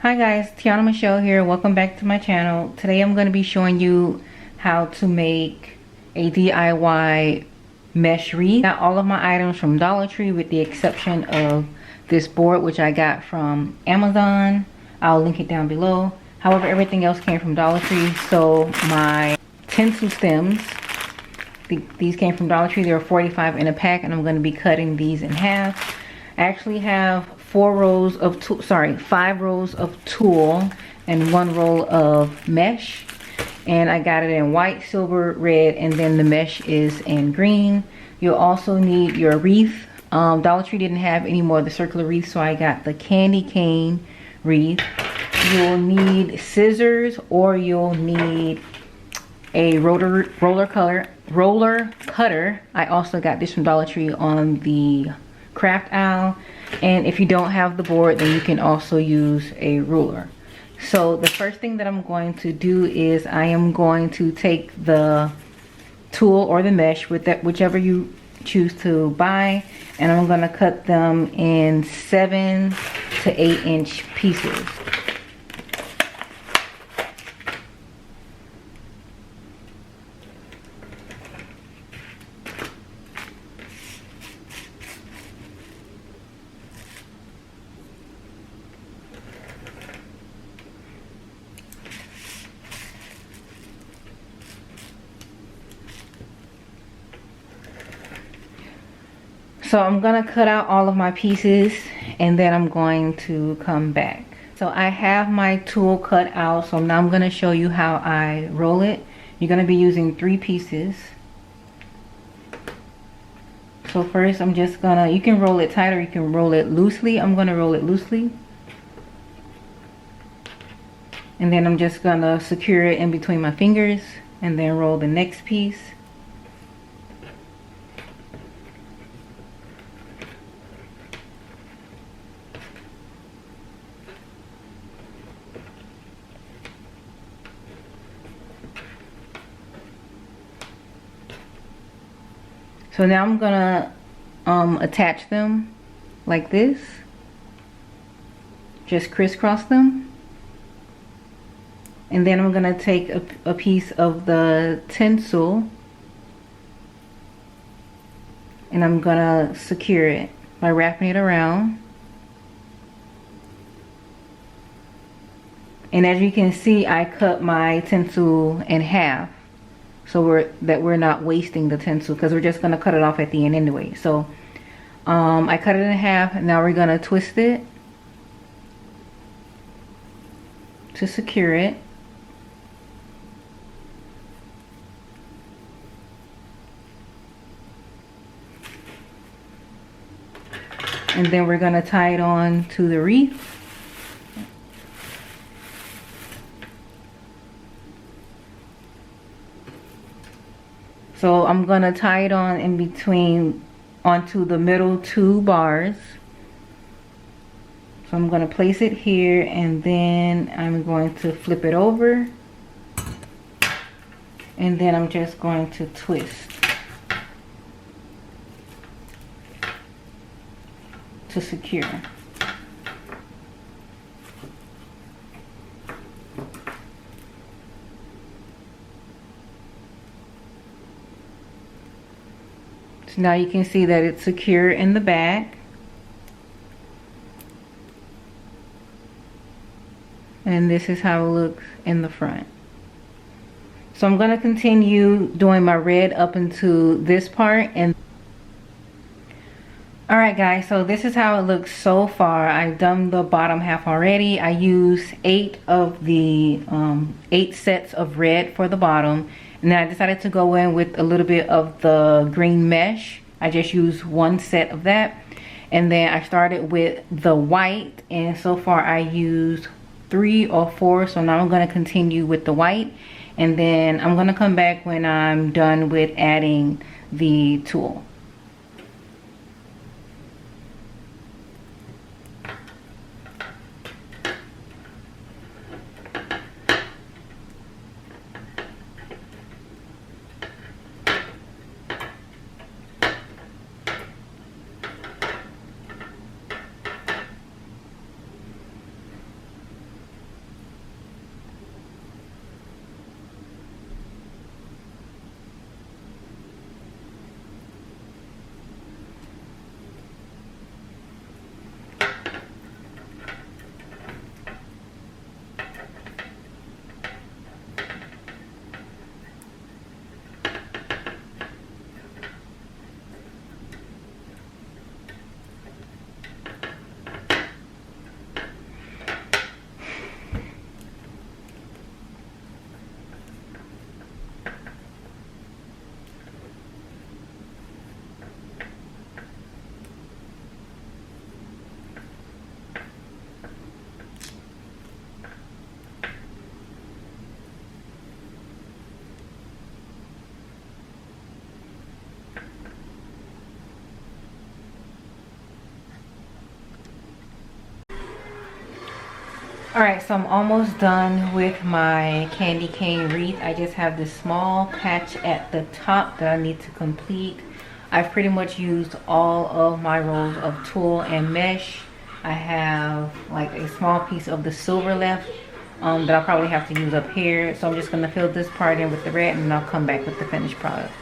Hi guys, Tiana Michelle here. Welcome back to my channel. Today I'm going to be showing you how to make a DIY mesh wreath. Got all of my items from Dollar Tree with the exception of this board, which I got from Amazon. I'll link it down below. However, everything else came from Dollar Tree. So my tinsel stems, these came from Dollar Tree. They were 45 in a pack, and I'm going to be cutting these in half. I actually have 5 rows of tulle and 1 roll of mesh, and I got it in white, silver, red, and then the mesh is in green. You'll also need your wreath. Dollar Tree didn't have any more of the circular wreath, so I got the candy cane wreath. You'll need scissors, or you'll need a roller cutter. I also got this from Dollar Tree on the craft aisle. And if you don't have the board, then you can also use a ruler. So the first thing that I'm going to do is I am going to take the tulle or the mesh, with that, whichever you choose to buy, and I'm going to cut them in 7 to 8 inch pieces. So I'm gonna cut out all of my pieces, and then I'm going to come back. So I have my tulle cut out, so now I'm gonna show you how I roll it. You're gonna be using 3 pieces. So first I'm just gonna, you can roll it tight or you can roll it loosely. I'm gonna roll it loosely. And then I'm just gonna secure it in between my fingers and then roll the next piece. So now I'm gonna attach them like this. Just crisscross them. And then I'm gonna take a piece of the tinsel and I'm gonna secure it by wrapping it around. And as you can see, I cut my tinsel in half, so we're not wasting the tinsel, because we're just gonna cut it off at the end anyway. So I cut it in half, and now we're gonna twist it to secure it. And then we're gonna tie it on to the wreath. So I'm gonna tie it on in between, onto the middle 2 bars. So I'm gonna place it here, and then I'm going to flip it over, and then I'm just going to twist to secure. So now you can see that it's secure in the back. And this is how it looks in the front. So I'm going to continue doing my red up into this part. And alright guys, so this is how it looks so far. I've done the bottom half already. I used 8 of the 8 sets of red for the bottom. And then I decided to go in with a little bit of the green mesh. I just used 1 set of that. And then I started with the white, and so far I used 3 or 4. So now I'm going to continue with the white, and then I'm going to come back when I'm done with adding the tulle. Alright, so I'm almost done with my candy cane wreath. I just have this small patch at the top that I need to complete. I've pretty much used all of my rolls of tulle and mesh. I have like a small piece of the silver left that I'll probably have to use up here. So I'm just going to fill this part in with the red, and then I'll come back with the finished product.